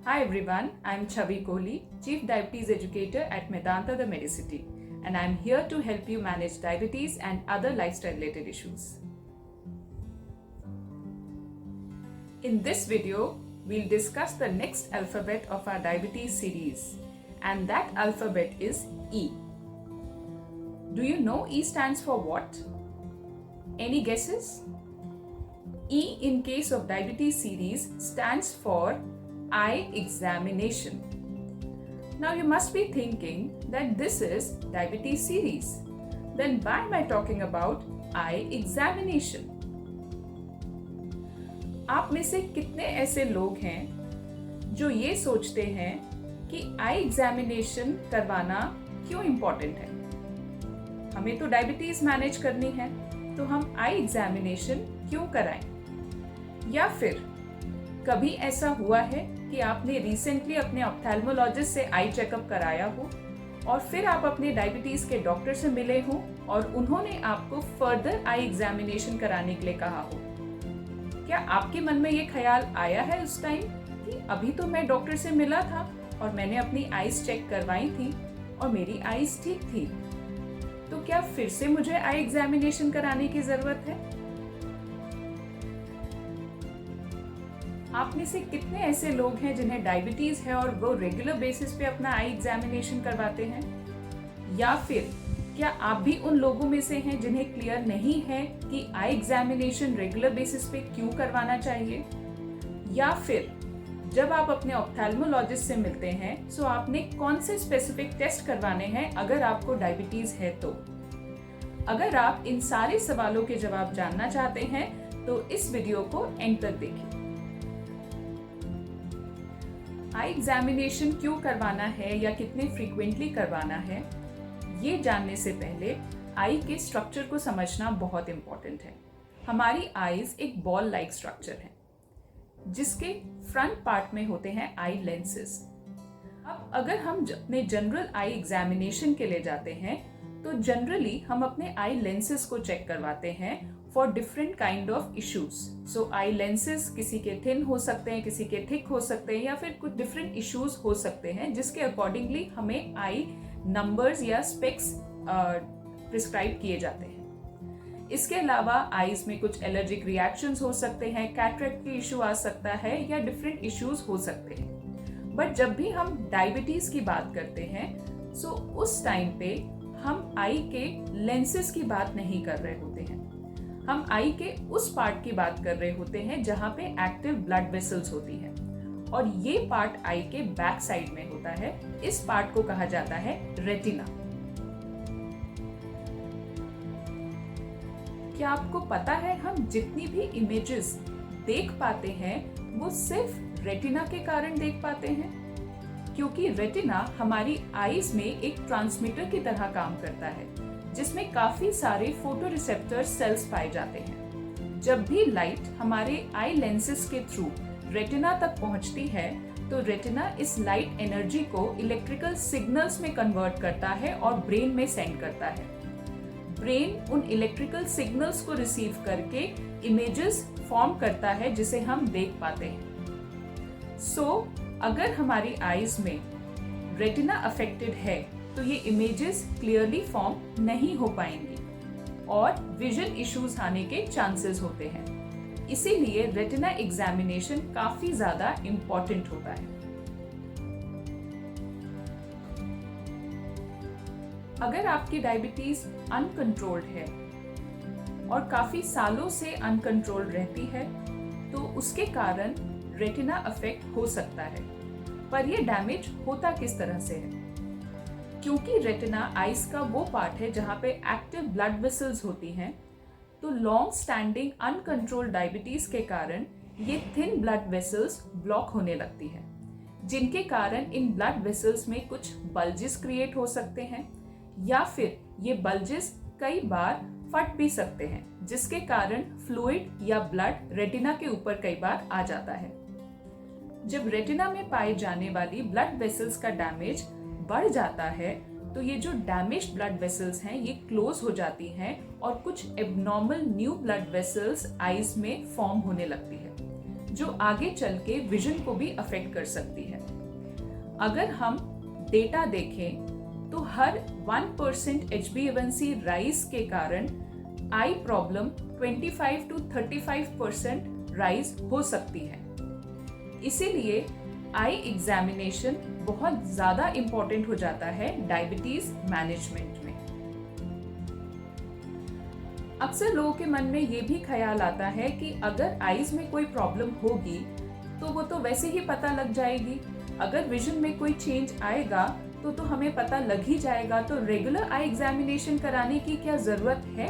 Hi everyone, I'm Chavi Kohli, Chief Diabetes Educator at Medanta the Medicity, and I'm here to help you manage diabetes and other lifestyle related issues. In this video, we'll discuss the next alphabet of our diabetes series, and that alphabet is E. Do you know E stands for what? Any guesses? E in case of diabetes series stands for eye examination. Now you must be thinking that this is diabetes series. Then why am I talking about eye examination? आप में से कितने ऐसे लोग हैं जो ये सोचते हैं कि आई एग्जामिनेशन करवाना क्यों इम्पोर्टेंट है? हमें तो डायबिटीज मैनेज करनी है, तो हम आई एग्जामिनेशन क्यों कराएं? या फिर कभी ऐसा हुआ है कि आपने रिसेंटली अपने ऑप्थेल्मोलॉजिस्ट से आई चेकअप कराया हो और फिर आप अपने डायबिटीज के डॉक्टर से मिले हो और उन्होंने आपको फर्दर आई एग्जामिनेशन कराने के लिए कहा हो? क्या आपके मन में ये ख्याल आया है उस टाइम कि अभी तो मैं डॉक्टर से मिला था और मैंने अपनी आईज चेक करवाई थी और मेरी आईज ठीक थी, तो क्या फिर से मुझे आई एग्जामिनेशन कराने की जरूरत है? आप में से कितने ऐसे लोग हैं जिन्हें डायबिटीज है और वो रेगुलर बेसिस पे अपना आई एग्जामिनेशन करवाते हैं? या फिर क्या आप भी उन लोगों में से हैं जिन्हें क्लियर नहीं है कि आई एग्जामिनेशन रेगुलर बेसिस पे क्यों करवाना चाहिए? या फिर जब आप अपने ऑप्थेल्मोलॉजिस्ट से मिलते हैं तो आपने कौन से स्पेसिफिक टेस्ट करवाने हैं अगर आपको डायबिटीज है तो? अगर आप इन सारे सवालों के जवाब जानना चाहते हैं तो इस वीडियो को एंड तक देखिए। आई एग्जामिनेशन क्यों करवाना है या कितने फ्रीक्वेंटली करवाना है, ये जानने से पहले आई के स्ट्रक्चर को समझना बहुत इंपॉर्टेंट है। हमारी आईज एक बॉल लाइक स्ट्रक्चर है जिसके फ्रंट पार्ट में होते हैं आई लेंसेज। अब अगर हम अपने जनरल आई एग्जामिनेशन के लिए जाते हैं तो जनरली हम अपने आई लेंसेज को चेक करवाते हैं for different kind of issues. So I lenses किसी के थिन हो सकते हैं, किसी के थिक हो सकते हैं, या फिर कुछ डिफरेंट इश्यूज हो सकते हैं जिसके अकॉर्डिंगली हमें आई नंबर्स या स्पेक्स प्रिस्क्राइब किए जाते हैं। इसके अलावा आईज में कुछ एलर्जिक रिएक्शंस हो सकते हैं, कैटरेक्ट की इशू आ सकता है या डिफरेंट इश्यूज हो सकते हैं। बट जब भी हम डायबिटीज की बात करते हैं सो उस टाइम पे हम आई के लेंसेज की बात नहीं कर रहे होते हैं, हम आई के उस पार्ट की बात कर रहे होते हैं जहां पे एक्टिव ब्लड वेसल्स होती हैं और ये पार्ट आई के बैक साइड में होता है। इस पार्ट को कहा जाता है रेटिना। क्या आपको पता है हम जितनी भी इमेजेस देख पाते हैं वो सिर्फ रेटिना के कारण देख पाते हैं? क्योंकि रेटिना हमारी आईज में एक ट्रांसमीटर की तरह काम करता है जिसमें काफी सारे फोटो रिसेप्टर सेल्स पाए जाते हैं। जब भी लाइट हमारे आई लेंसेज के थ्रू रेटिना तक पहुंचती है तो रेटिना इस लाइट एनर्जी को इलेक्ट्रिकल सिग्नल्स में कन्वर्ट करता है और ब्रेन में सेंड करता है। ब्रेन उन इलेक्ट्रिकल सिग्नल्स को रिसीव करके इमेजेस फॉर्म करता है जिसे हम देख पाते हैं। सो अगर हमारी आईज में रेटिना अफेक्टेड है तो ये इमेजेस क्लियरली फॉर्म नहीं हो पाएंगी और विजन इश्यूज आने के चांसेस होते हैं। इसीलिए रेटिना एग्जामिनेशन काफी ज्यादा इंपॉर्टेंट होता है। अगर आपकी डायबिटीज अनकंट्रोल्ड है और काफी सालों से अनकंट्रोल्ड रहती है तो उसके कारण रेटिना अफेक्ट हो सकता है। पर यह डैमेज होता किस तरह से है? क्योंकि रेटिना आईज का वो पार्ट है जहां पे एक्टिव ब्लड वेसल्स होती हैं, तो लॉन्ग स्टैंडिंग अनकंट्रोल्ड डायबिटीज के कारण ये थिन ब्लड वेसल्स ब्लॉक होने लगती है, जिनके कारण इन ब्लड वेसल्स में कुछ बल्जेस क्रिएट हो सकते हैं या फिर ये बल्जेस कई बार फट भी सकते हैं जिसके कारण फ्लूइड या ब्लड रेटिना के ऊपर कई बार आ जाता है। जब रेटिना में पाए जाने वाली ब्लड वेसल्स का डैमेज बढ़ जाता है तो ये जो डैमेज्ड ब्लड वेसल्स हैं ये क्लोज हो जाती हैं और कुछ abnormal new blood vessels eyes में फॉर्म होने लगती है, जो आगे चल के विजन को भी अफेक्ट कर सकती है। अगर हम डेटा देखें तो हर 1% HbA1c राइज के कारण आई प्रॉब्लम 25 to 35% राइज हो सकती है। इसीलिए आई एग्जामिनेशन बहुत ज्यादा इंपॉर्टेंट हो जाता है डायबिटीज मैनेजमेंट में। अक्सर लोगों के मन में ये भी ख्याल आता है कि अगर आईज में कोई प्रॉब्लम होगी तो वो तो वैसे ही पता लग जाएगी, अगर विजन में कोई चेंज आएगा तो हमें पता लग ही जाएगा, तो रेगुलर आई एग्जामिनेशन कराने की क्या जरूरत है।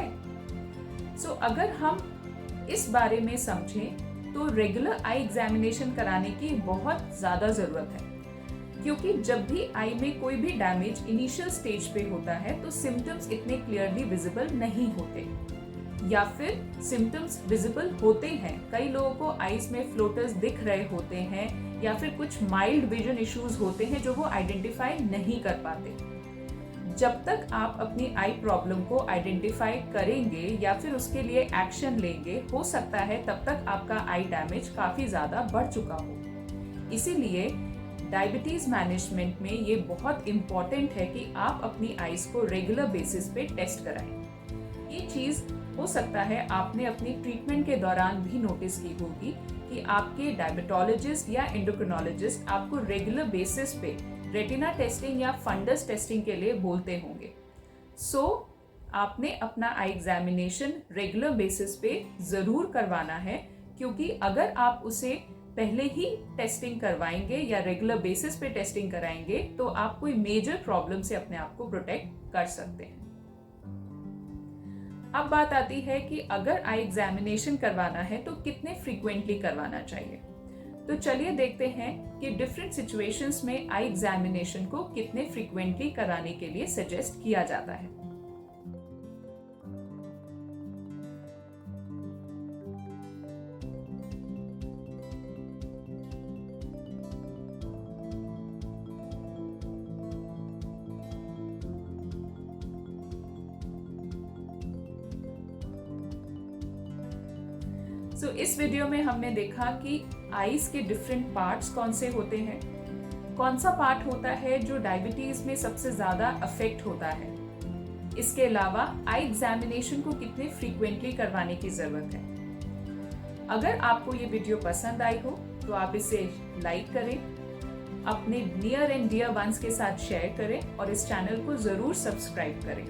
अगर हम इस बारे में समझें तो रेगुलर आई एग्जामिनेशन कराने की बहुत ज़्यादा ज़रूरत है, क्योंकि जब भी आई में कोई भी डैमेज इनिशियल स्टेज पे होता है तो सिम्टम्स इतने क्लियरली विजिबल नहीं होते, या फिर सिम्टम्स विजिबल होते हैं। कई लोगों को आईज में फ्लोटर्स दिख रहे होते हैं या फिर कुछ माइल्ड विजन इश्यूज होते हैं जो वो आइडेंटिफाई नहीं कर पाते। जब तक आप अपनी आई प्रॉब्लम को आइडेंटिफाई करेंगे या फिर उसके लिए एक्शन लेंगे, हो सकता है तब तक आपका आई डैमेज काफ़ी ज़्यादा बढ़ चुका हो। इसीलिए डायबिटीज़ मैनेजमेंट में ये बहुत इम्पॉर्टेंट है कि आप अपनी आईज को रेगुलर बेसिस पे टेस्ट कराएं। ये चीज़ हो सकता है आपने अपनी ट्रीटमेंट के दौरान भी नोटिस की होगी कि आपके डायबिटोलॉजिस्ट या एंडोक्रिनोलॉजिस्ट आपको रेगुलर बेसिस पे रेटिना टेस्टिंग या फंडस टेस्टिंग के लिए बोलते होंगे। आपने अपना आई एग्जामिनेशन रेगुलर बेसिस पे ज़रूर करवाना है, क्योंकि अगर आप उसे पहले ही टेस्टिंग करवाएंगे या रेगुलर बेसिस पे टेस्टिंग कराएंगे तो आप कोई मेजर प्रॉब्लम से अपने आप को प्रोटेक्ट कर सकते हैं। अब बात आती है कि अगर आई एग्जामिनेशन करवाना है तो कितने फ्रीक्वेंटली करवाना चाहिए। तो चलिए देखते हैं कि डिफरेंट सिचुएशंस में आई एग्जामिनेशन को कितने फ्रीक्वेंटली कराने के लिए सजेस्ट किया जाता है। इस वीडियो में हमने देखा कि आईज के डिफरेंट पार्ट्स कौन से होते हैं, कौन सा पार्ट होता है जो डायबिटीज में सबसे ज्यादा अफेक्ट होता है। इसके अलावा आई एग्जामिनेशन को कितने फ्रीक्वेंटली करवाने की जरूरत है। अगर आपको ये वीडियो पसंद आई हो तो आप इसे लाइक करें, अपने नियर एंड डियर वंस के साथ शेयर करें और इस चैनल को जरूर सब्सक्राइब करें।